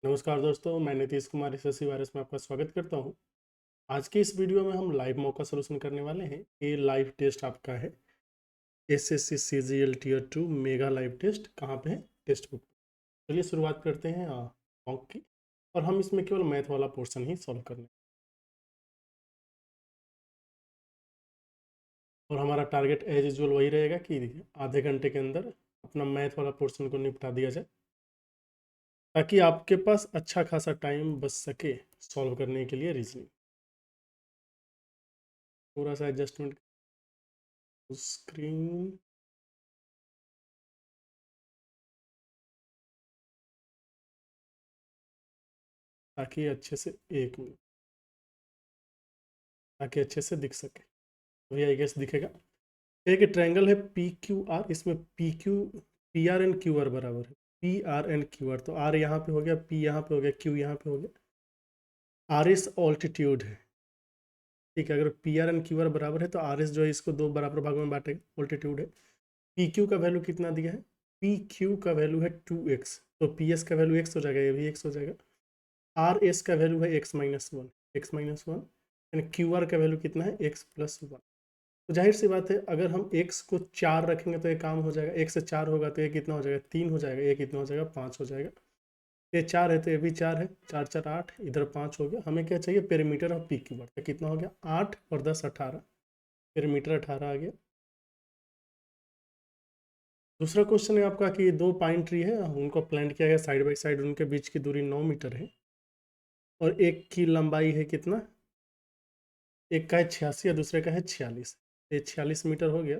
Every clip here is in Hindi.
नमस्कार दोस्तों, मैं नीतीश कुमार एसएससी वायरस में आपका स्वागत करता हूं। आज की इस वीडियो में हम लाइव मॉक का सलूशन करने वाले हैं। ये लाइव टेस्ट आपका है SSC CGL tier 2 mega live test. कहाँ पे है? Test book. चलिए शुरुआत करते हैं मॉक की। और हम इसमें केवल मैथ वाला पोर्शन ही सॉल्व करने, और हमारा टारगेट एज यूजुअल वही रहेगा कि आधे घंटे के अंदर अपना मैथ वाला पोर्शन को निपटा दिया जाए, ताकि आपके पास अच्छा खासा टाइम बच सके सॉल्व करने के लिए रीजनिंग। थोड़ा सा एडजस्टमेंट स्क्रीन। ताकि अच्छे से एक मिनट, ताकि अच्छे से दिख सके। अभी आई गेस दिखेगा। एक ट्रायंगल है पी क्यू आर, इसमें P Q P R and Q R बराबर है। P R and Q R, तो आर यहाँ पे हो गया, पी यहाँ पे हो गया, क्यू यहाँ पे हो गया। आर एस ऑल्टीट्यूड है, ठीक है। अगर P R and Q R बराबर है तो आर एस जो है इसको दो बराबर भागों में बांटेगा, ऑल्टीट्यूड है। पी क्यू का वैल्यू कितना दिया है? पी क्यू का वैल्यू है 2x, तो पी एस का वैल्यू x हो जाएगा, ये भी x हो जाएगा। आर एस का वैल्यू है x-1, x-1, and Q R का वैल्यू कितना है? x+1। तो जाहिर सी बात है, अगर हम x को 4 रखेंगे तो ये काम हो जाएगा। 1 से 4 होगा तो ये कितना हो जाएगा? 3 हो जाएगा। ये कितना हो जाएगा? 5 हो जाएगा। ये 4 है तो ये भी 4 है, 4 4 8, इधर 5 हो गया। हमें क्या चाहिए? Perimeter of P Q R. तो कितना हो गया? 8 और 10 18, पेरीमीटर 18 आ गया। दूसरा क्वेश्चन है आपका कि दो पाइन ट्री है, उनको प्लांट किया गया साइड बाई साइड, उनके बीच की दूरी 9 मीटर है, और एक की लंबाई है कितना? एक का है 86 और दूसरे का है 46। ये 46 मीटर हो गया,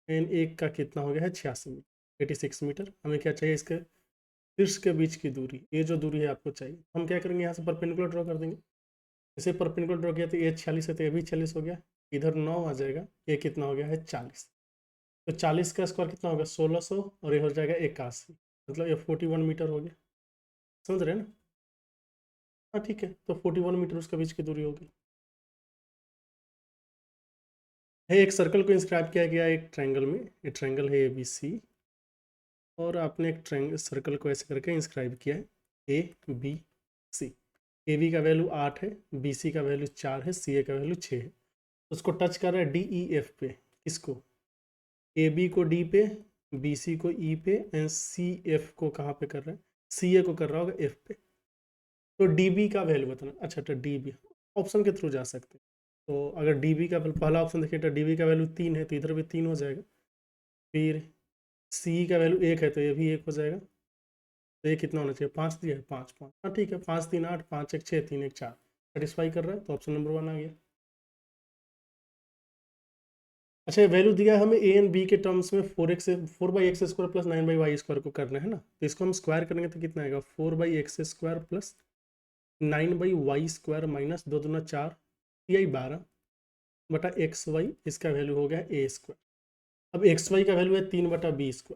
एंड एक का कितना हो गया है? 86 मीटर, 86 मीटर। हमें क्या चाहिए? इसके शीर्ष के बीच की दूरी, ये जो दूरी है आपको चाहिए। हम क्या करेंगे? यहाँ से परपेंडिकुलर ड्रॉ कर देंगे। जैसे परपेंडिकुलर ड्रॉ किया तो ये 46 है तो ये भी 40 हो गया, इधर 9 आ जाएगा, ये कितना हो गया है? 40। तो 40 का स्क्वायर कितना होगा? 1600, और ये हो जाएगा 81, मतलब ये 41 मीटर हो गया। समझ रहे हैं ना? हाँ ठीक है, तो 41 मीटर उसके बीच की दूरी होगी। है एक सर्कल को इंस्क्राइब किया गया एक ट्रायंगल में। ये ट्रायंगल है ए बी सी, और आपने एक ट्रायंगल सर्कल को ऐसे करके इंस्क्राइब किया है A B C. A B का वैल्यू 8 है, बी सी का वैल्यू 4 है, सी ए का वैल्यू 6 है। उसको टच कर रहा है डी ई एफ पे। किसको? ए बी को डी पे, बी सी को ई पे, एंड सी एफ को कहाँ पे कर रहा है? सी ए को कर रहा होगा एफ पे। तो डी बी का वैल्यू बताना। अच्छा, तो डी बी ऑप्शन के थ्रू जा सकते हैं। तो अगर डी बी का पहला ऑप्शन देखिए तो डी बी का वैल्यू 3 है, तो इधर भी 3 हो जाएगा। फिर सी का वैल्यू 1 है तो ये भी 1 हो जाएगा। तो ये कितना होना चाहिए? 5 दिया है, 5 5, हाँ ठीक है। 5 3 8, 5 1 6, 3 1 4, सेटिस्फाई कर रहा है, तो ऑप्शन नंबर 1 आ गया। अच्छा, ये वैल्यू दिया है हमें ए एंड बी के टर्म्स में। 4x से 4/x² प्लस 9/y² को करना है ना, तो इसको हम स्क्वायर करेंगे तो कितना आएगा? 4/x² प्लस 9/y² माइनस 2 दूना 4, यही 12 बटा XY, इसका वैल्यू हो गया a²। अब XY का वैल्यू है 3/b²,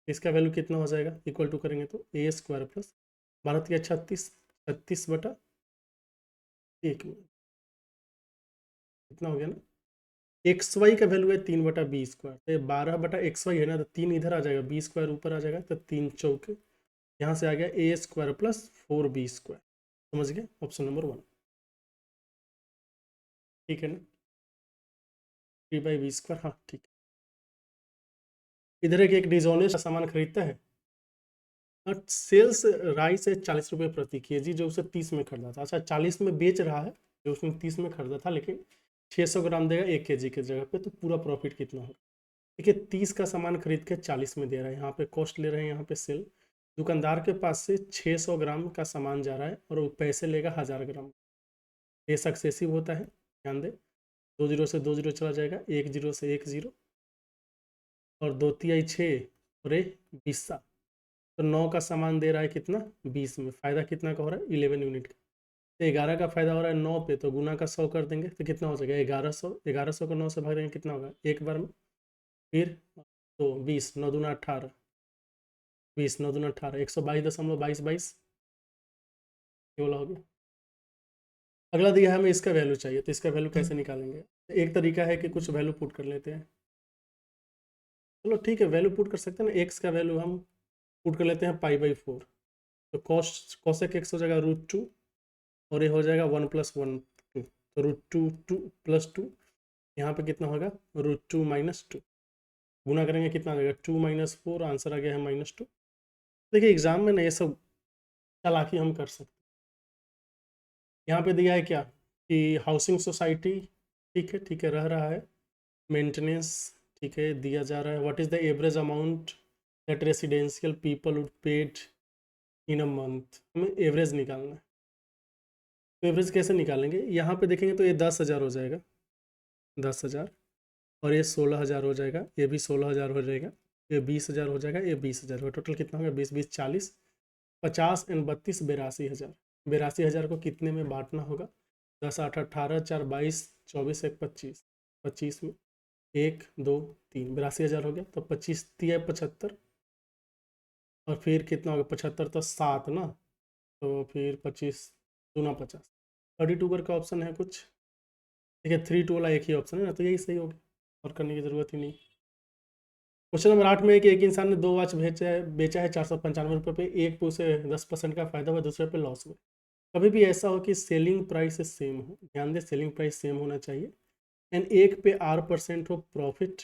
इसका वैल्यू कितना हो जाएगा? इक्वल टू करेंगे तो a² प्लस 12 या 36, 36/1 कितना हो गया ना? एक्स वाई का वैल्यू है 3/b², तो 12/xy है ना, तो 3 इधर आ जाएगा, b² ऊपर आ जाएगा, तो 3 चौके यहाँ से आ गया a² प्लस 4b²। समझ गए? ऑप्शन नंबर 1 ठीक है ना? 3/b², हाँ ठीक है। इधर एक डिसऑनेस्ट सामान खरीदता है, सेल्स राइस है 40 रुपये प्रति केजी, जो उसे 30 में खरीदा था। अच्छा, 40 में बेच रहा है, जो उसने 30 में खरीदा था, लेकिन 600 ग्राम देगा 1 केजी के जगह पे, तो पूरा प्रॉफिट कितना होगा? देखिए, 30 का सामान खरीद के 40 में दे रहा है, यहाँ पे कॉस्ट ले रहे हैं, यहाँ पे सेल। दुकानदार के पास से 600 ग्राम का सामान जा रहा है और वो पैसे लेगा 1000 ग्राम। ये सक्सेसिव होता है, ध्यान दें। 2 जीरो से 2 जीरो चला जाएगा, 1 जीरो से 1 जीरो, और 2 तिहाई 6 और 20। तो 9 का सामान दे रहा है कितना? 20 में। फ़ायदा कितना का हो रहा है? 11 यूनिट का। तो 11 का फ़ायदा हो रहा है 9 पे, तो गुना का 100 कर देंगे तो कितना हो जाएगा? 1100। 1100 को 9 से भाग देंगे, कितना होगा एक बार में? फिर तो 20, 9 दूना 18, 20 9 दूना 18, 122.2222, ये वाला हो गया। अगला दिया है हमें, इसका वैल्यू चाहिए, तो इसका वैल्यू कैसे निकालेंगे? एक तरीका है कि कुछ वैल्यू पुट कर लेते हैं। चलो ठीक है, वैल्यू पुट कर सकते हैं ना। एक्स का वैल्यू हम पुट कर लेते हैं π/4, तो कॉसेक एक्स हो जाएगा √2 और ये हो जाएगा 1 + 1 2, तो √2 + 2 यहाँ पे कितना होगा √2 - 2 गुना करेंगे कितना आ जाएगा 2 - 4, आंसर आ गया है -2। देखिए एग्जाम में ना ये सब चालाकी हम कर सकते हैं। यहाँ पे दिया है क्या कि हाउसिंग सोसाइटी, ठीक है रह रहा है, मेंटेनेंस ठीक है दिया जा रहा है, what is the average amount that residential people would paid in a month, हमें एवरेज निकालना है। तो एवरेज कैसे निकालेंगे, यहाँ पे देखेंगे तो ये 10,000 हो जाएगा, 10,000 और ये 16,000 हो जाएगा, ये भी 16,000 हो जाएगा, ये 20,000 हो जाएगा, ये 20,000 होगा, टोटल कितना होगा 20 20 40 50 एंड 32 82,000। 82,000 को कितने में बांटना होगा, 10 8 18 4 22 24 1 25, 25 में 1 2 3 82,000 हो गया, तो 25 दिया 75 और फिर कितना होगा 75 तो 7 ना, तो फिर 25 दूना 50, 32 का ऑप्शन है कुछ, ठीक है 3 2 वाला एक ही ऑप्शन है ना, तो यही सही होगा और करने की ज़रूरत ही नहीं। क्वेश्चन नंबर 8 में है कि एक इंसान ने 2 वॉच बेचा है 495 रुपये पे, एक पे उसे 10% का फायदा हुआ, दूसरे पे लॉस हुआ। कभी भी ऐसा हो कि सेलिंग प्राइस सेम हो, ध्यान दें सेलिंग प्राइस सेम होना चाहिए, एंड एक पे R% हो प्रॉफिट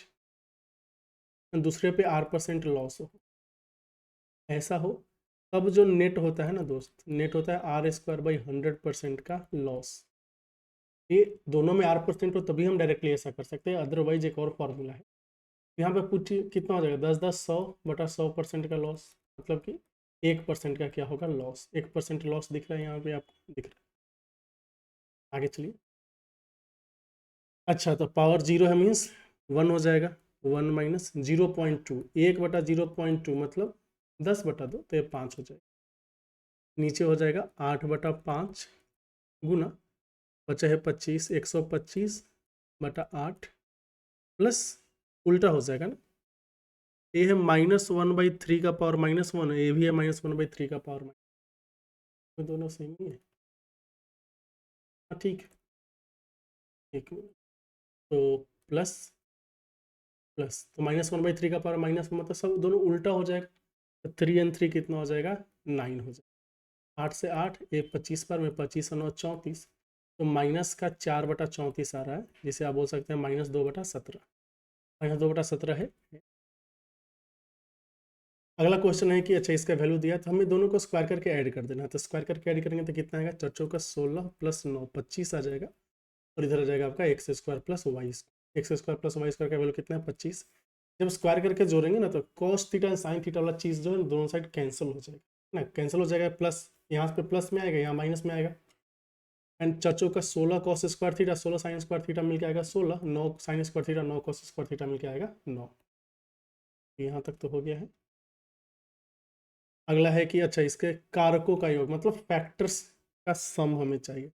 एंड दूसरे पे R% लॉस हो, ऐसा हो तब जो नेट होता है ना दोस्त, नेट होता है R²/100% का लॉस। ये दोनों में R% हो तभी हम डायरेक्टली ऐसा कर सकते हैं, अदरवाइज एक और फॉर्मूला है, यहाँ पे पूछिए कितना हो जाएगा 10 10 100/100% का लॉस, मतलब कि 1% का क्या होगा लॉस, 1% लॉस दिख रहा है यहाँ पे आपको, दिख रहा है। आगे चलिए, अच्छा तो पावर 0 है मीन्स 1 हो जाएगा, 1 - 0.2, 1/0.2 मतलब 10/2, तो ये 5 हो जाएगा, नीचे हो जाएगा 8/5 गुना बचा है 25, 125/8 प्लस उल्टा हो जाएगा ना, ये है -1/3 का पावर -1, ये भी है -1/3 का पावर, दोनों सेम ही है। हाँ ठीक है, एक मिनट, तो प्लस प्लस तो -1/3 का पावर माइनस मतलब सब दोनों उल्टा हो जाएगा, तो 3 और 3 कितना हो जाएगा 9 हो जाएगा, 8 से 8 एक 25 पर में 25 और 9 34, तो माइनस का 4/34 आ रहा है, जिसे आप बोल सकते हैं -2/17, -2/17 है। अगला क्वेश्चन है कि अच्छा इसका वैल्यू दिया तो हमें दोनों को स्क्वायर करके ऐड कर देना है, तो स्क्वायर करके ऐड करेंगे तो कितना आएगा, 4 का 16 + 9 25 आ जाएगा, और इधर आ जाएगा आपका x² + y², x² + y² का वैल्यू कितना है 25। जब स्क्वायर करके जोड़ेंगे ना तो cos theta and sin theta वाला चीज़ जो है दोनों साइड कैंसिल हो जाएगा ना, कैंसिल हो जाएगा, प्लस यहाँ पे प्लस में आएगा, यहाँ माइनस में आएगा, एंड चचो का 16 cos² थीटा 16 sin² थीटा मिल के आएगा 16, 9 sin² थीटा 9 cos² थीटा मिल के आएगा 9। यहाँ तक तो हो गया है। अगला है कि अच्छा इसके कारकों का योग मतलब फैक्टर्स का सम हमें चाहिए,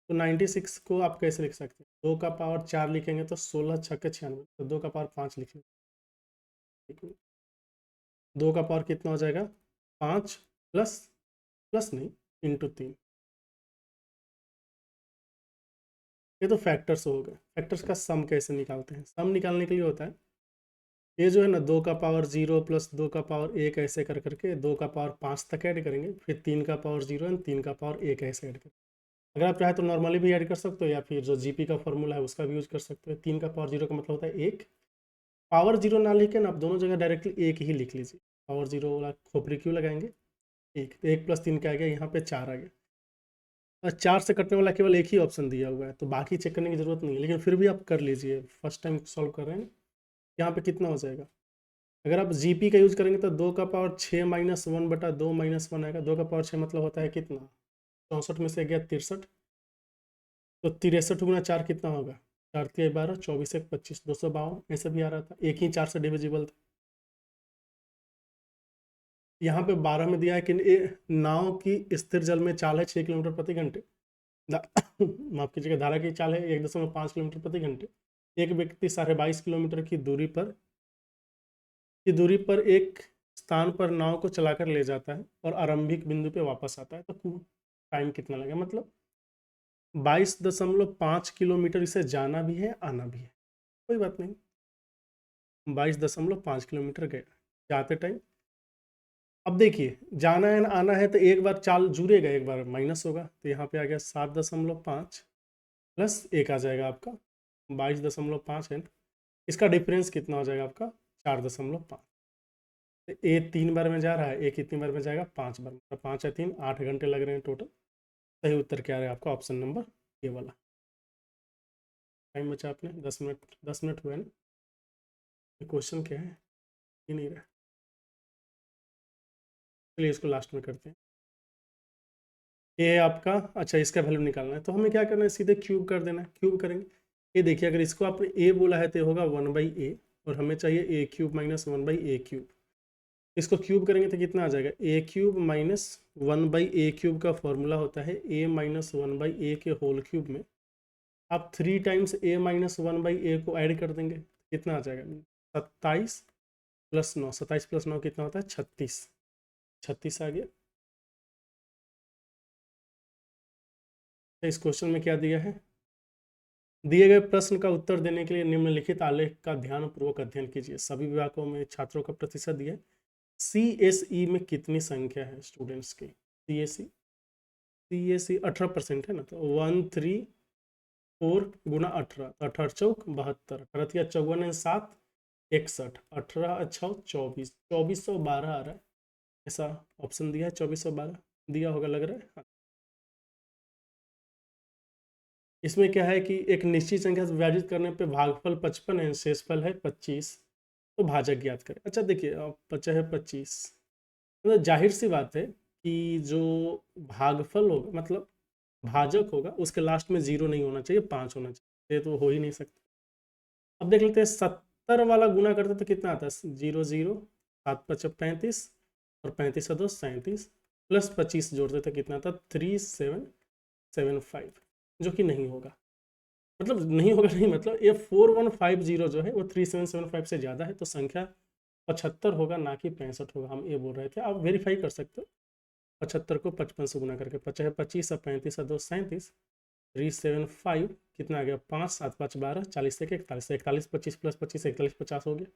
तो 96 को आप कैसे लिख सकते हैं, 2 का पावर 4 लिखेंगे तो 16 छक्के 96, तो 2 का पावर 5 लिखेंगे, 2 का पावर कितना हो जाएगा 5 प्लस प्लस नहीं इंटू 3, ये तो फैक्टर्स हो गए। फैक्टर्स का सम कैसे निकालते हैं, सम निकालने के लिए होता है ये जो है ना 2 का पावर 0 प्लस 2 का पावर 1 ऐसे कर करके 2 का पावर 5 तक ऐड करेंगे, फिर 3 का पावर 0 एंड 3 का पावर 1 ऐसे ऐड करेंगे। अगर आप चाहे तो नॉर्मली भी ऐड कर सकते हो या फिर जो जीपी का फॉर्मूला है उसका भी यूज कर सकते हो। 3 का पावर 0 का मतलब होता है 1, पावर 0 ना लिख के ना आप दोनों जगह डायरेक्टली 1 ही लिख लीजिए, पावर 0 वाला खोपड़ी क्यों लगाएंगे, 1 तो 1 + 3 क्या आ गया, यहाँ पे 4 आ गया, और 4 से कटने वाला केवल एक ही ऑप्शन दिया हुआ है, तो बाकी चेक करने की जरूरत नहीं है, लेकिन फिर भी आप कर लीजिए, फर्स्ट टाइम सॉल्व कर रहे हैं। यहाँ पे कितना हो जाएगा, अगर आप जीपी का यूज करेंगे तो 2 का पावर 6 - 1/2 - 1 आएगा, 2 का पावर 6 मतलब होता है कितना 64 में से गया 63, तो 63 गुना 4 कितना होगा, 4 × 12 24 1 25 252, ऐसे भी आ रहा था, एक ही 4 से डिविजिबल था। यहाँ पे 12 में दिया है कि नाव की स्थिर जल में चाल है 6 किलोमीटर प्रति घंटे, माफ कीजिएगा धारा की चाल है 1.5 किलोमीटर प्रति घंटे, एक व्यक्ति 22.5 किलोमीटर की दूरी पर एक स्थान पर नाव को चलाकर ले जाता है और आरंभिक बिंदु पे वापस आता है, तो टाइम कितना लगेगा, मतलब 22.5 किलोमीटर इसे जाना भी है आना भी है, कोई बात नहीं, 22.5 किलोमीटर गया जाते टाइम, अब देखिए जाना है ना आना है, तो एक बार चाल जुड़ेगा, एक बार माइनस होगा, तो यहाँ पे आ गया 7.5 प्लस एक आ जाएगा आपका 22.5 है ना। इसका डिफरेंस कितना हो जाएगा आपका 4.5। तो ए 3 बार में जा रहा है, ए कितनी बार में जाएगा 5 बार, मतलब 5 या 3 8 घंटे लग रहे हैं टोटल। सही उत्तर क्या है आपका ऑप्शन नंबर ए वाला। टाइम बचा आपने 10 मिनट, 10 मिनट हुए ना। क्वेश्चन क्या है ये नहीं रहा, चलिए इसको लास्ट में करते हैं। ये है आपका, अच्छा इसका वैल्यू निकालना है, तो हमें क्या करना है, सीधे क्यूब कर देना है। क्यूब करेंगे, ये देखिए अगर इसको आपने ए बोला है तो ये होगा 1/a, और हमें चाहिए ए क्यूब माइनस 1/a क्यूब। इसको क्यूब करेंगे तो कितना आ जाएगा, ए क्यूब माइनस 1/a क्यूब का फॉर्मूला होता है ए माइनस 1/a के होल क्यूब में आप 3 टाइम्स ए माइनस 1/a को ऐड कर देंगे, कितना आ जाएगा 27 प्लस 9, 27 प्लस 9 कितना होता है 36, 36 आ गया। तो इस क्वेश्चन में क्या दिया है, दिए गए प्रश्न का उत्तर देने के लिए निम्नलिखित आलेख का ध्यानपूर्वक अध्ययन कीजिए। सभी विभागों में छात्रों का प्रतिशत दिया है। CSE में कितनी संख्या है स्टूडेंट्स की, CSE 18% है ना, तो 134 गुना 18, 18 चौक 72, 18 54 7 61, 18 अच्छा 24, 2412 आ रहा है, ऐसा ऑप्शन दिया है 2412 दिया होगा लग रहा है। हाँ। इसमें क्या है कि एक निश्चित संख्या से विभाजित करने पे भागफल 55 है, शेषफल है 25, तो भाजक ज्ञात करें। अच्छा देखिए बचा है 25, मतलब जाहिर सी बात है कि जो भागफल होगा मतलब भाजक होगा उसके लास्ट में 0 नहीं होना चाहिए, 5 होना चाहिए, ये तो हो ही नहीं सकता। अब देख लेते हैं 70 वाला गुना करते तो कितना आता है, 0 0 7 5 35 और 35 से 2 37 प्लस 25 जोड़ते तो कितना आता 3775, जो कि नहीं होगा, मतलब नहीं होगा नहीं, मतलब ये 4150 जो है वो 3775 से ज़्यादा है, तो संख्या 75 होगा ना कि 65 होगा, हम ये बोल रहे थे। आप वेरीफाई कर सकते हो, 75 को 55 से गुना करके, 50 25 और 35 और 2 37, 375 कितना आ गया 5 7 5 12 40 से 41, 41 25 प्लस 25 41 50 हो गया।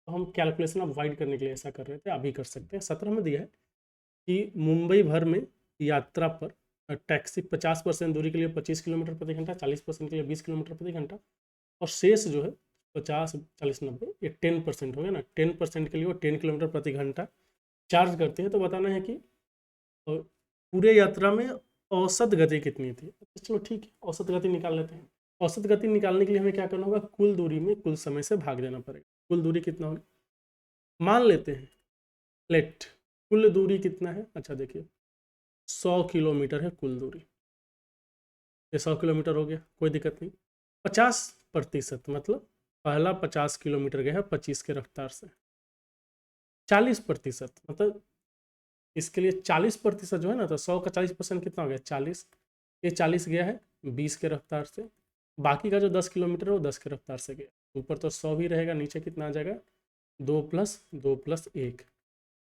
तो हम कैलकुलेशन अवॉइड करने के लिए ऐसा कर रहे थे, अभी कर सकते हैं। 17 में दिया है कि मुंबई भर में यात्रा पर टैक्सी 50% दूरी के लिए 25 किलोमीटर प्रति घंटा, 40% के लिए 20 किलोमीटर प्रति घंटा, और शेष जो है 50 40 90 ये 10% हो गया ना, 10% के लिए वो 10 किलोमीटर प्रति घंटा चार्ज करते हैं। तो बताना है कि पूरे यात्रा में औसत गति कितनी थी। तो चलो ठीक है, औसत गति निकाल लेते हैं। औसत गति निकालने के लिए हमें क्या करना होगा, कुल दूरी में कुल समय से भाग देना पड़ेगा। कुल दूरी कितना होगी, मान लेते हैं लेट कुल दूरी कितना है, अच्छा देखिए 100 किलोमीटर है कुल दूरी, ये 100 किलोमीटर हो गया, कोई दिक्कत नहीं। 50% मतलब पहला 50 किलोमीटर गया है 25 के रफ्तार से, 40% मतलब इसके लिए 40% जो है ना, तो 100 का 40% कितना हो गया 40, ये 40 गया है 20 के रफ्तार से, बाकी का जो 10 किलोमीटर है वो 10 के रफ्तार से गया। ऊपर तो 100 भी रहेगा, नीचे कितना आ जाएगा 2 प्लस 2 प्लस 1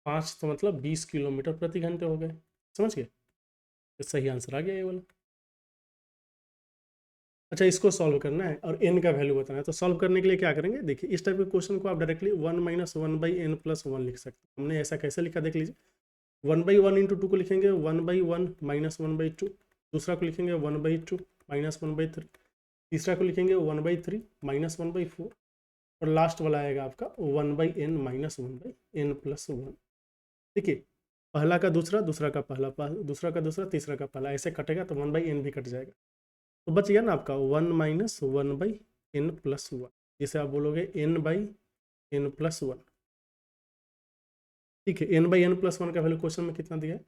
5, तो मतलब 20 किलोमीटर प्रति घंटे हो गए। समझ गए, तो सही आंसर आ गया ये वाला। अच्छा इसको सॉल्व करना है और n का वैल्यू बताना है, तो सॉल्व करने के लिए क्या करेंगे, देखिए इस टाइप के क्वेश्चन को आप डायरेक्टली 1 माइनस 1/n प्लस 1 लिख सकते हैं। हमने ऐसा कैसे लिखा देख लीजिए, 1/1 इंटू 2 को लिखेंगे 1/1 माइनस 1/2, दूसरा को लिखेंगे 1/2 माइनस 1/3, तीसरा को लिखेंगे 1/3 माइनस 1/4, और लास्ट वाला आएगा आपका 1/n माइनस 1/n प्लस 1। देखिए पहला का दूसरा, दूसरा का पहला, दूसरा का दूसरा, तीसरा का पहला, ऐसे कटेगा तो 1/n भी कट जाएगा, तो बच गया ना आपका 1 माइनस 1/n प्लस 1, जिसे आप बोलोगे n/n प्लस 1। ठीक है, n/n प्लस 1 का वैल्यू क्वेश्चन में कितना दिया है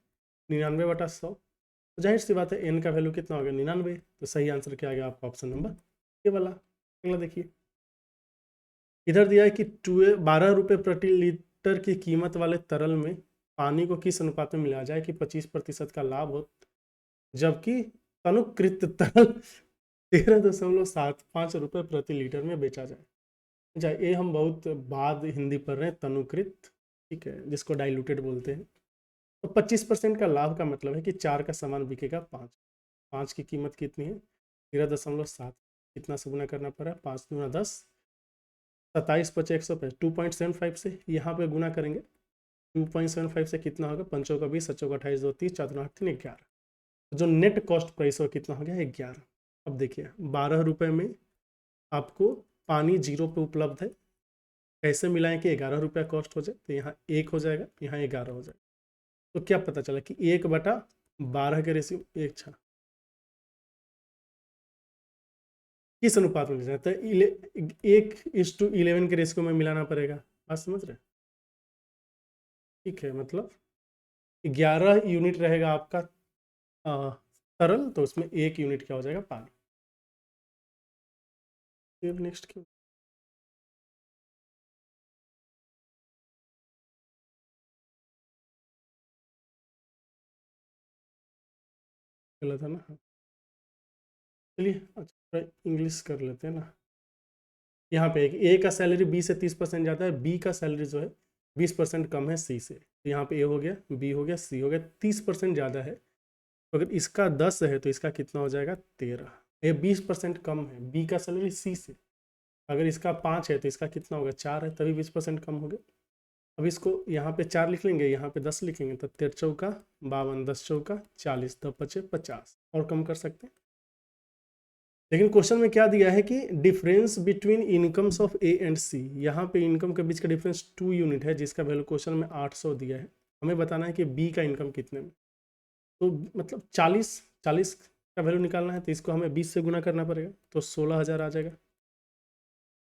99/100, तो जाहिर सी बात है n का वैल्यू कितना हो गया 99, तो सही आंसर क्या आ गया आपका ऑप्शन नंबर ए वाला। अगला देखिए, इधर दिया है कि 12 रुपये प्रति लीटर की कीमत वाले तरल में पानी को किस अनुपात में मिलाया जाए कि 25% का लाभ हो, जबकि तनुकृत तरल 13.75 रुपये प्रति लीटर में बेचा जाए। अच्छा ये हम बहुत बाद हिंदी पढ़ रहे हैं, तनुकृत, ठीक है, जिसको डाइल्यूटेड बोलते हैं। तो 25% का लाभ का मतलब है कि 4 का सामान बिकेगा 5, 5 की कीमत कितनी है 13.7, कितना से गुना करना पड़ा 5 दूना 10, 27 × 100 2.75 से यहाँ पे गुना करेंगे 2.75 से कितना होगा, 5 का 20, 7 का 28, 2 30, 4 8 3 11। जो नेट कॉस्ट प्राइस हो कितना हो गया, 11। अब देखिए 12 रुपये में आपको पानी 0 पे उपलब्ध है, कैसे मिलाएं कि 11 रुपया कॉस्ट हो जाए, तो यहाँ 1 हो जाएगा, यहाँ 11 हो जाएगा। तो क्या पता चला कि 1/12 के रेशियो एक छा किस अनुपात में जाता है, 1:11 के रेशियो में मिलाना पड़ेगा। बात समझ रहे, ठीक है, मतलब 11 यूनिट रहेगा आपका तरल, तो उसमें 1 यूनिट क्या हो जाएगा, पानी। फिर नेक्स्ट क्यों गलत है ना, चलिए अच्छा इंग्लिश कर लेते हैं ना। यहाँ पे ए का सैलरी बी से 30% ज़्यादा है, बी का सैलरी जो है 20% कम है सी से। तो यहाँ पे ए हो गया, बी हो गया, सी हो गया, 30% ज़्यादा है। तो अगर इसका 10 है तो इसका कितना हो जाएगा, 13। ये 20% कम है बी का सैलरी सी से। अगर इसका 5 है तो इसका कितना होगा, 4 है, तभी 20% कम हो गया। अब इसको यहाँ पे 4 लिख लेंगे, यहाँ पे 10 लिखेंगे, तो 13 चौका 52, 10 चौका 40, 10 पचे 50, और कम कर सकते हैं। लेकिन क्वेश्चन में क्या दिया है कि difference between incomes of A and C, यहाँ पे इनकम के बीच का डिफरेंस 2 यूनिट है, जिसका वैल्यू क्वेश्चन में 800 दिया है। हमें बताना है कि बी का इनकम कितने में, तो मतलब 40 का वैल्यू निकालना है, तो इसको हमें 20 से गुना करना पड़ेगा, तो 16,000 आ जाएगा।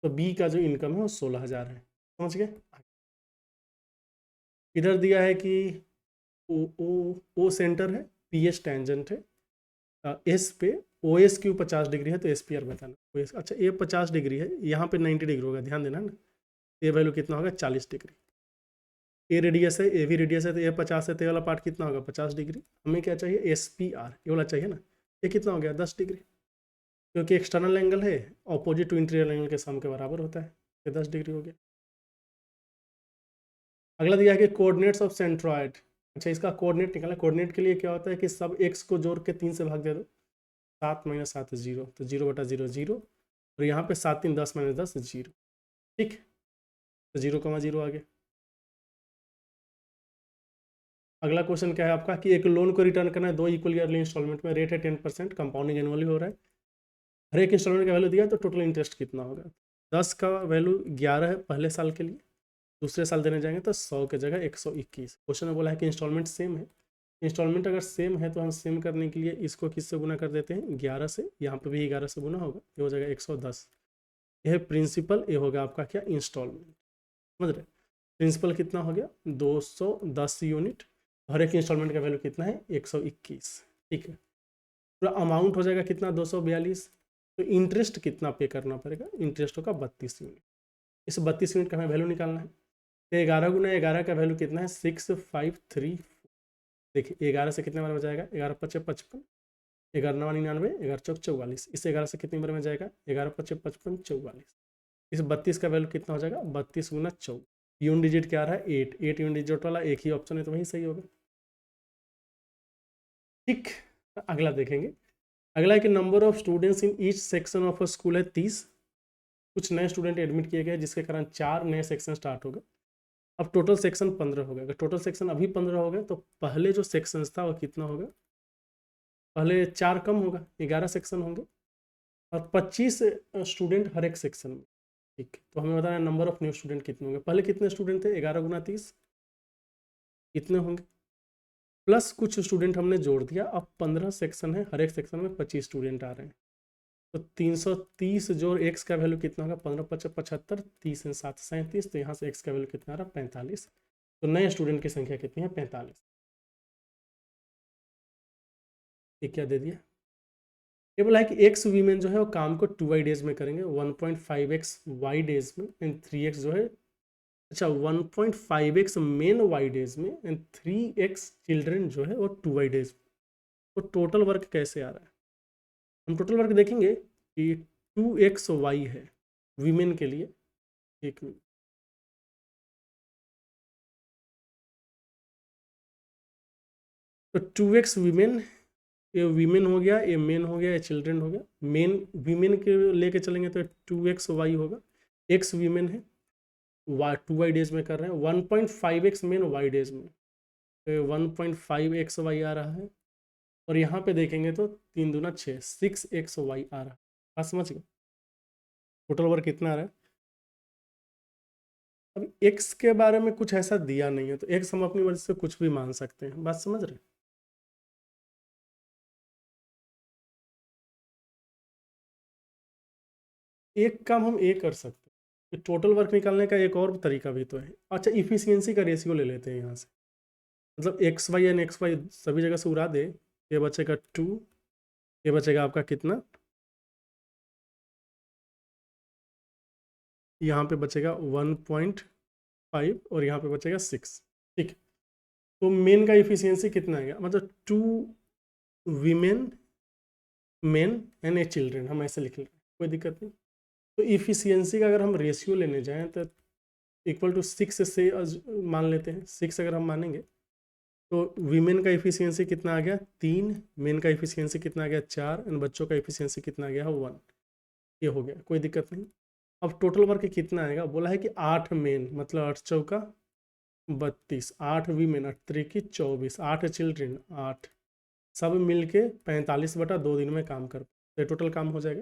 तो बी का जो इनकम है वो 16,000 है। समझ गए। इधर दिया है कि ओ सेंटर है, पी एच टेंजेंट है, एस पे ओ एस क्यू 50 डिग्री है, तो एस पी आर बताना। OS, अच्छा ए 50 डिग्री है, यहाँ पे 90 डिग्री होगा, ध्यान देना ना। ए वैल्यू कितना होगा, 40 डिग्री। ए रेडियस है, ए भी रेडियस है, तो ए 50 है, तो ये वाला पार्ट कितना होगा, 50 डिग्री। हमें क्या चाहिए, एस पी आर, ये वाला चाहिए ना। ये कितना हो गया, 10 डिग्री, क्योंकि एक्सटर्नल एंगल है, ऑपोजिट टू इंटीरियर एंगल के सम के बराबर होता है, ये 10 डिग्री हो गया। अगला दिया है कि कोऑर्डिनेट्स ऑफ सेंट्रॉइड। अच्छा, इसका कोऑर्डिनेट निकालना। कोऑर्डिनेट के लिए क्या होता है कि सब एक्स को जोड़ के 3 से भाग दे दो, 7 - 7 0, तो 0/0 0, और यहाँ पे 7 3 10 - 10 0, ठीक, तो 0,0 आ गया। अगला क्वेश्चन क्या है आपका कि एक लोन को रिटर्न करना है 2 इक्वल ईयरली इंस्टॉलमेंट में, रेट है 10%, कंपाउंडिंग एनुअली हो रहा है। हर एक इंस्टॉलमेंट का वैल्यू दिया, तो टोटल इंटरेस्ट कितना होगा। 10 का वैल्यू 11 है पहले साल के लिए, दूसरे साल देने जाएंगे तो 100 के जगह 121। क्वेश्चन में बोला है कि इंस्टॉलमेंट सेम है। इंस्टॉलमेंट अगर सेम है तो हम सेम करने के लिए इसको किससे गुना कर देते हैं, 11 से। यहाँ पे भी 11 से गुना होगा, ये हो जाएगा 110। यह प्रिंसिपल, ये होगा आपका क्या, इंस्टॉलमेंट। समझ रहे, प्रिंसिपल कितना हो गया, 210 यूनिट। हर एक इंस्टॉलमेंट का वैल्यू कितना है, 121, ठीक है। पूरा अमाउंट हो जाएगा कितना, 242। तो इंटरेस्ट कितना पे करना पड़ेगा, इंटरेस्ट होगा 32 यूनिट। इस 32 यूनिट का हमें वैल्यू निकालना है। तो 11 गुना 11 का वैल्यू कितना है, 6534। देखिए 11 से कितने बार में जाएगा, 11 × 5 = 55, 11 × 9 = 99, 11 × 4 = 44। इस 11 से कितनी बार में जाएगा, 11 × 5 = 55 44। इस 32 का वैल्यू कितना हो जाएगा, 32 × 4। यूनिट डिजिट क्या रहा है, 8 यूनिट डिजिट वाला एक ही ऑप्शन है, तो वही सही होगा, ठीक। अगला देखेंगे। अगला है कि number of students in each section of a school है 30। कुछ नए स्टूडेंट एडमिट किए गए, जिसके कारण 4 नए सेक्शन स्टार्ट हो गए। अब टोटल सेक्शन 15 हो गया। अगर टोटल सेक्शन अभी 15 हो गए, तो पहले जो सेक्शन था वो कितना होगा, पहले 4 कम होगा, 11 सेक्शन होंगे, और 25 स्टूडेंट हर एक सेक्शन में, ठीक। तो हमें बताना है नंबर ऑफ न्यू स्टूडेंट कितने होंगे। पहले कितने स्टूडेंट थे, 11 × 30 कितने होंगे, प्लस कुछ स्टूडेंट हमने जोड़ दिया। अब 15 सेक्शन है, हर एक सेक्शन में 25 स्टूडेंट आ रहे हैं, तो 330 जो एक्स का वैल्यू कितना होगा, 15 × 5 = 75, 30 × 7 = 37, तो यहाँ से एक्स का वैल्यू कितना आ रहा है, 45। तो नए स्टूडेंट की संख्या कितनी है, 45। ये क्या दे दिया, ये बोला है कि एक्स वीमेन जो है वो काम को 2y डेज में करेंगे, 1.5x वाई डेज में, एंड 3x जो है, अच्छा 1.5x मेन वाई डेज में, एंड 3x चिल्ड्रेन जो है वो 2y डेज में। तो टोटल वर्क कैसे आ रहा है, हम टोटल वर्क देखेंगे कि 2xy है वीमेन के लिए। एक मिनट, तो 2x वीमेन, ये वीमेन हो गया, ये मेन हो गया, ये चिल्ड्रेन हो गया। मेन वीमेन के लेके चलेंगे तो 2xy होगा, एक्स वीमेन है, 2y डेज में कर रहे हैं, 1.5x मेन y डेज में, तो 1.5x y आ रहा है। और यहाँ पे देखेंगे तो 3 दूना 6, 6x y आ रहा है। बात समझ गए? टोटल वर्क कितना आ रहा है? अब x के बारे में कुछ ऐसा दिया नहीं है, तो x हम अपनी मर्जी से कुछ भी मान सकते हैं। बात समझ रहे हैं? एक काम हम ये कर सकते हैं, टोटल वर्क निकालने का एक और तरीका भी तो है। अच्छा, इफिशियंसी का रेशियो ले लेते हैं यहाँ से, मतलब X Y and X Y सभी जगह से उड़ा दे, ये बचेगा 2, ये बचेगा आपका कितना, यहाँ पे बचेगा 1.5 और यहाँ पे बचेगा 6। ठीक, तो मेन का इफिशियंसी कितना आएगा, मतलब 2 women main and A children, हम ऐसे लिख लें, कोई दिक्कत नहीं। तो इफिशियंसी का अगर हम रेशियो लेने जाएं तो इक्वल टू 6 से मान लेते हैं। 6 अगर हम मानेंगे तो वीमेन का इफिशियंसी कितना आ गया 3, मेन का इफिशियंसी कितना आ गया 4, एंड बच्चों का इफिशियंसी कितना आ गया 1। ये हो गया, कोई दिक्कत नहीं। अब टोटल वर्क कितना आएगा, बोला है कि 8 मेन, मतलब 8 चौका 32, 8 वीमेन 8 त्रिकी 24, 8 चिल्ड्रेन 8, सब मिलके 45/2 दिन में काम कर, तो टोटल काम हो जाएगा।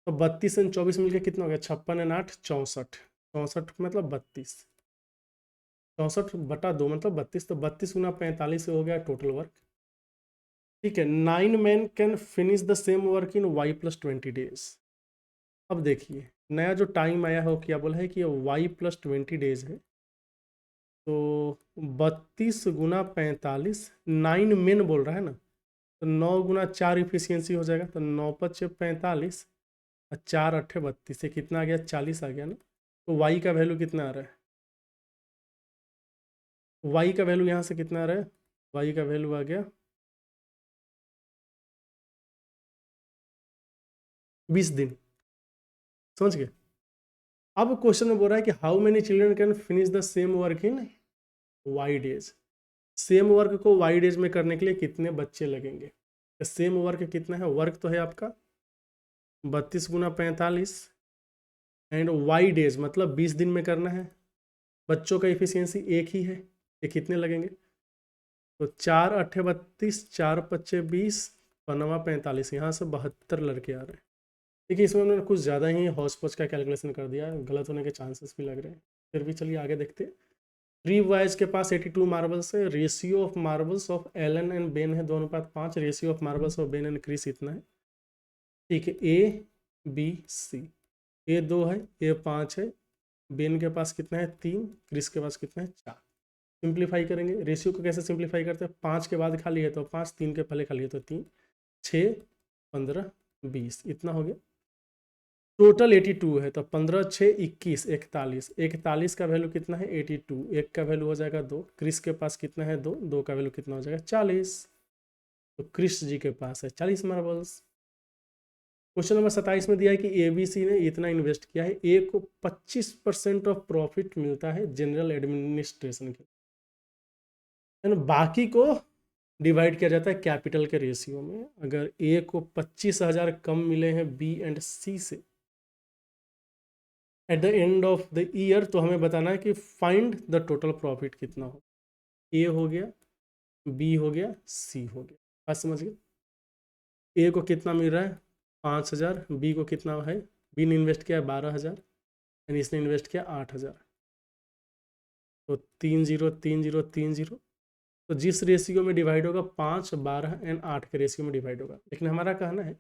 तो 32 एंड 24 मिलके कितना हो गया, 56 एंड 8 64, 64 मतलब 32, 64/2 मतलब 32, तो 32 गुना 45 से हो गया टोटल वर्क। ठीक है, 9 man can finish the same work in y+20 days. अब देखिए नया जो टाइम आया है वो क्या बोला है कि y+20 डेज है, तो 32 गुना 45, 9 मेन बोल रहा है ना, तो 9 गुना 4 इफिशियंसी हो जाएगा, तो 9×5 = 45 और 4×8 = 32, से कितना आ गया 40 आ गया ना। तो y का वैल्यू कितना आ रहा है, y का वैल्यू यहाँ से कितना आ रहा है, y का वैल्यू आ गया 20 दिन। समझ गए? अब क्वेश्चन में बोल रहा है कि how many children can finish the same work in y days. Same work को y डेज में करने के लिए कितने बच्चे लगेंगे, तो सेम वर्क कितना है, वर्क तो है आपका 32 गुना 45 एंड y डेज मतलब 20 दिन में करना है। बच्चों का इफिशियंसी एक ही है, ये कितने लगेंगे, तो 4×8 = 32, 4×5 = 20, 5×9 = 45, यहाँ से 72 लड़के आ रहे हैं। देखिए इसमें उन्होंने कुछ ज़्यादा ही हौच पौच का कैलकुलेशन कर दिया है, गलत होने के चांसेस भी लग रहे हैं। फिर भी चलिए आगे देखते हैं। 3 बॉयज़ के पास 82 मार्बल्स है, ratio of marbles of Alan and Ben है 2:5, ratio of marbles of Ben and Chris इतना है। ठीक है, ए बी सी, ए 2 है, ए 5 है, बेन के पास कितना है 3, क्रिस के पास कितना है 4। सिंप्लीफाई करेंगे, रेशियो को कैसे सिंप्लीफाई करते हैं, 5 के बाद खाली है तो 5, 3 के पहले खाली है तो 3, 6, 15, 20, इतना हो गया। टोटल 82 है, तो 15, 6, 21, 41, 41 का वैल्यू कितना है 82, एक का वैल्यू हो जाएगा 2, क्रिस के पास कितना है 2, 2 का वैल्यू कितना हो जाएगा 40, तो क्रिस जी के पास है 40 मार्बल्स। क्वेश्चन नंबर 27 में दिया है कि एबीसी ने इतना इन्वेस्ट किया है, ए को 25% ऑफ प्रॉफिट मिलता है जनरल एडमिनिस्ट्रेशन के, है ना, बाकी को डिवाइड किया जाता है कैपिटल के रेशियो में। अगर ए को 25,000 कम मिले हैं बी एंड सी से at the end of the year, तो हमें बताना है कि फाइंड द टोटल प्रॉफिट कितना हो। ए हो गया, बी हो गया, सी हो गया। बात समझ गए? ए को कितना मिल रहा है 5,000, बी को कितना है, बी ने इन्वेस्ट किया है 12,000 एंड इसने इन्वेस्ट किया 8,000, तो 3 0 3 0 3 0, तो जिस रेशियो में डिवाइड होगा 5, 12 एंड 8 के रेशियो में डिवाइड होगा। लेकिन हमारा कहना है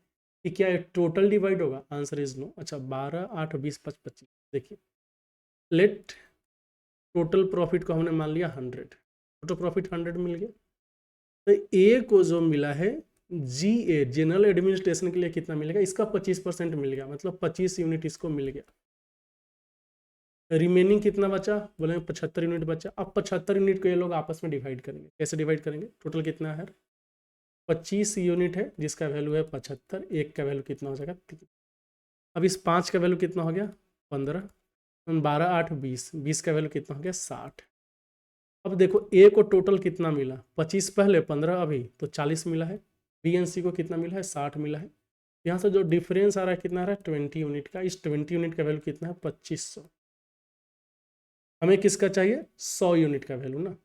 कि क्या टोटल डिवाइड होगा, आंसर इज नो। अच्छा, 12, 8, 20, 5, 25, देखिए लेट टोटल प्रॉफिट को हमने मान लिया 100, टोटल प्रॉफिट 100 मिल गया। तो ए को जो मिला है जी ए जनरल एडमिनिस्ट्रेशन के लिए कितना मिलेगा, इसका 25% मिल गया, मतलब 25 यूनिट इसको मिल गया। रिमेनिंग कितना बचा, बोले 75 यूनिट बचा। अब 75 यूनिट को ये लोग आपस में डिवाइड करेंगे। कैसे डिवाइड करेंगे, टोटल कितना है 25 यूनिट है जिसका वैल्यू है 75, एक का वैल्यू कितना हो जाएगा 3। अब इस 5 का वैल्यू कितना हो गया 15, 12, 8, 20, 20 का वैल्यू कितना हो गया 60। अब देखो ए को टोटल कितना मिला, 25 पहले 15 अभी, तो 40 मिला है। बी एन सी को कितना मिला है 60 मिला है। यहाँ से जो डिफरेंस आ रहा है कितना आ रहा है 20 यूनिट का, इस 20 यूनिट का वैल्यू कितना है 2500। हमें किसका चाहिए, 100 यूनिट का वैल्यू ना।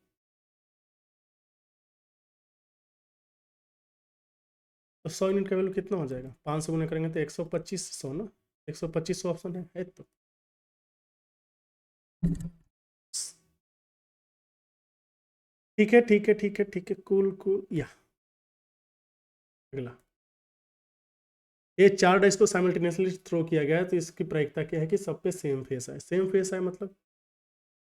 तो 100 यूनिट का वैल्यू कितना हो जाएगा, 500 गुना करेंगे तो 125 100 ना, 125 ऑप्शन है तो ठीक है ठीक है ठीक है ठीक है, कूल कूल। या अगला, ये 4 डाइस को साइमल्टेनियसली थ्रो किया गया है, तो इसकी प्रायिकता क्या है कि सब पे सेम फेस है। सेम फेस है मतलब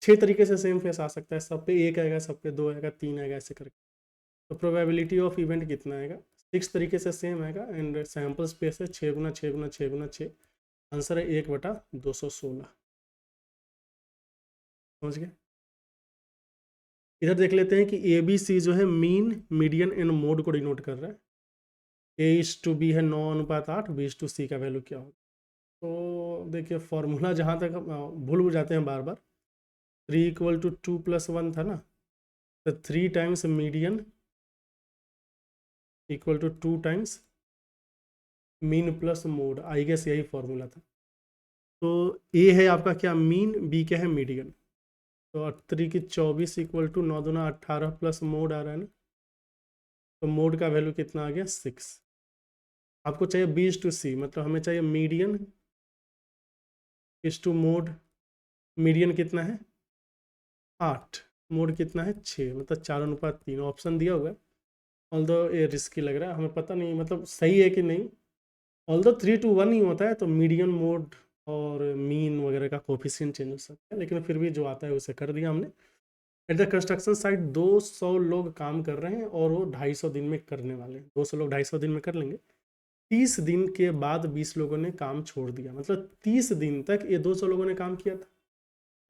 6 तरीके से सेम फेस आ सकता है, सब पे 1 आएगा, सब पे 2 आएगा, 3 आएगा, ऐसे करके। तो प्रोबेबिलिटी ऑफ इवेंट कितना आएगा, 6 तरीके से सेम आएगा, एंड सैम्पल स्पेस है 6 गुना 6 गुना 6 गुना 6, आंसर है 1/216। समझ गए। इधर देख लेते हैं कि ए बी सी जो है मीन, मीडियन एंड मोड को डिनोट कर रहा है। A/B है 9:8, B/C का वैल्यू क्या होगा। तो देखिए फॉर्मूला जहाँ तक भूल जाते हैं बार बार, 3 = 2 + 1 था ना, तो 3 times median equal to 2 times mean plus mode, I guess यही फॉर्मूला था। तो ए है आपका क्या, मीन, बी क्या है, मीडियन। तो 3 की 24 इक्वल टू 9 दूना 18 प्लस मोड आ रहा है ना, तो मोड का वैल्यू कितना आ गया, 6। आपको चाहिए B/C, मतलब हमें चाहिए मीडियन इस टू मोड। मीडियन कितना है 8, मोड कितना है 6, मतलब 4:3 ऑप्शन दिया हुआ है। ऑल्दो ये रिस्की लग रहा है, हमें पता नहीं मतलब सही है कि नहीं। ऑल्दो 3:1 ही होता है, तो मीडियन, मोड और मीन वगैरह का कोफिशिएंट चेंज हो सकता है, लेकिन फिर भी जो आता है उसे कर दिया हमने। एट द कंस्ट्रक्शन साइट 200 लोग काम कर रहे हैं और वो 250 दिन में करने वाले हैं। 200 लोग 250 दिन में कर लेंगे। 30 दिन के बाद 20 लोगों ने काम छोड़ दिया, मतलब 30 दिन तक ये 200 लोगों ने काम किया था।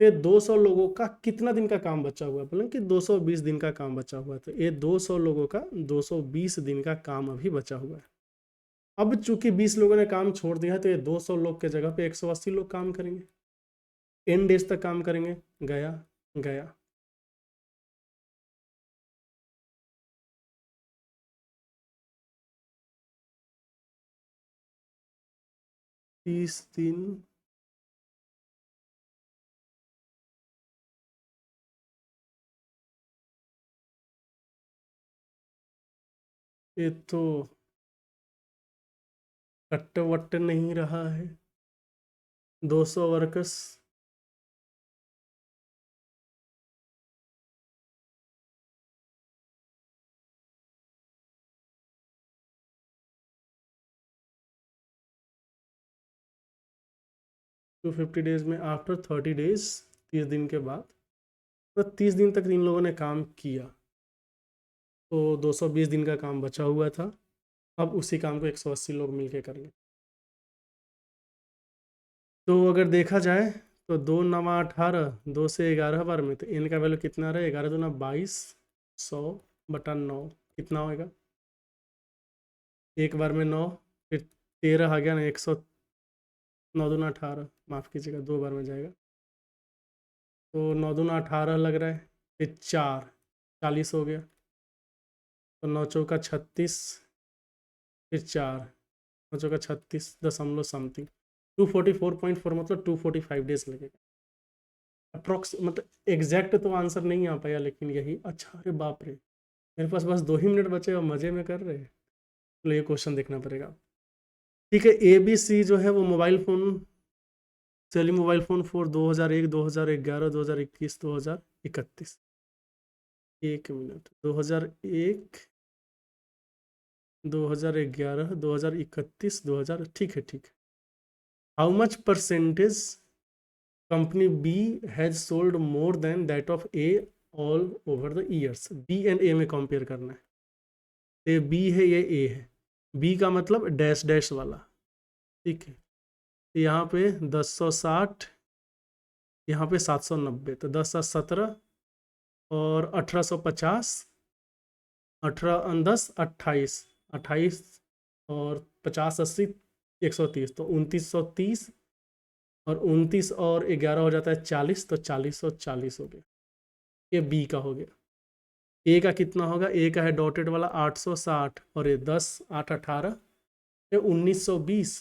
ये 200 लोगों का कितना दिन का काम बचा हुआ है, बोलें कि 220 दिन का काम बचा हुआ है, तो ये 200 लोगों का 220 दिन का काम अभी बचा हुआ है। अब चूंकि 20 लोगों ने काम छोड़ दिया है, तो ये 200 लोग के जगह पे 180 लोग काम करेंगे, n डेज तक काम करेंगे। गया गया। तीस दिन ये तो कट्टे वट्टे नहीं रहा है। 200 वर्कर्स, टू 50 डेज में आफ्टर 30 डेज, 30 दिन के बाद, तो 30 दिन तक इन लोगों ने काम किया, तो 220 दिन का काम बचा हुआ था। अब उसी काम को 180 लोग मिलके करेंगे। तो अगर देखा जाए तो 2×9=18, 2 से 11 बार में, तो n का वैल्यू कितना रहा है, 11 दूना 22, 100/9 कितना होगा, एक बार में 9, फिर 13 आ गया ना, 100, 9 दूना 18, माफ़ कीजिएगा 2 बार में जाएगा, तो 9 दूना 18 लग रहा है, फिर 4, 40 हो गया, तो 9 चौका 36, फिर 4, 9 चौका 36 दशमलव समथिंग, 244.4, मतलब 245 डेज लगेगा अप्रोक्स। मतलब एग्जैक्ट तो आंसर नहीं आ पाया, लेकिन यही। अच्छा, अरे बाप रे, मेरे पास बस 2 ही मिनट बचे और मज़े में कर रहे हैं, तो ये क्वेश्चन देखना पड़ेगा। ठीक है, ABC जो है वो mobile phone, selling mobile phone for 2001, 2011, 2021, 2031। 1 minute, 2001, 2011, 2031, 2000, ठीक है ठीक है। How much percentage company B has sold more than that of A all over the years. B and A में कंपेयर करना है। ये बी है, ये ए है। बी का मतलब डैश डैश वाला, ठीक है। यहाँ पे 1060, यहाँ पे 790, तो 10×7 = 17 और 1850, 18×10 = 28, 28 और 50 80 130, तो 2930, और 29 और 11 हो जाता है 40, तो 4040 हो गया। ये बी का हो गया। ए का कितना होगा, ए का है डॉटेड वाला 860, और ये 10, 8 18, ये 1920,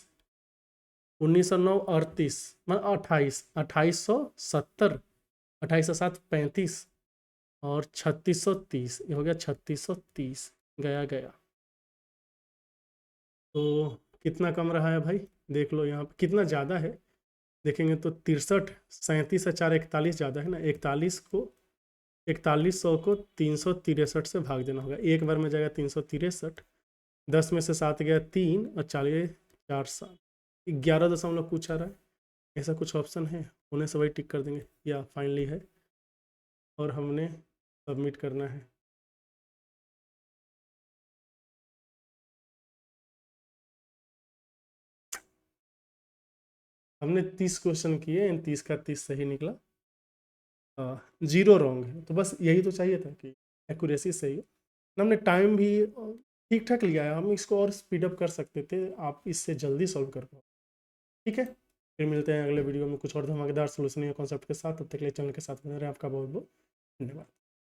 1909 38, मतलब 28, 2870, 28 और 7 35 और 3630, ये हो गया 3630, गया गया। तो कितना कम रहा है भाई, देख लो यहाँ पे कितना ज़्यादा है। देखेंगे तो 63, 37 और 4 41 ज़्यादा है ना। 4100 को 363 से भाग देना होगा, एक बार में जाएगा 363। 10 में से 7 गया 3 और 40 4 7, 11 पूछा रहा है। ऐसा कुछ ऑप्शन है, होने से वही टिक कर देंगे, या फाइनली है और हमने सबमिट करना है। हमने 30 क्वेश्चन किए, इन 30 का 30 सही निकला, 0 रॉन्ग है। तो बस यही तो चाहिए था कि एक्यूरेसी सही है। हमने टाइम भी ठीक ठाक लिया है, हम इसको और स्पीड अप कर सकते थे, आप इससे जल्दी सॉल्व कर पाओ। ठीक है, फिर मिलते हैं अगले वीडियो में कुछ और धमाकेदार सोल्यूशन या कॉन्सेप्ट के साथ। तब तक के लिए चैनल के साथ बने रहें। आपका बहुत बहुत धन्यवाद।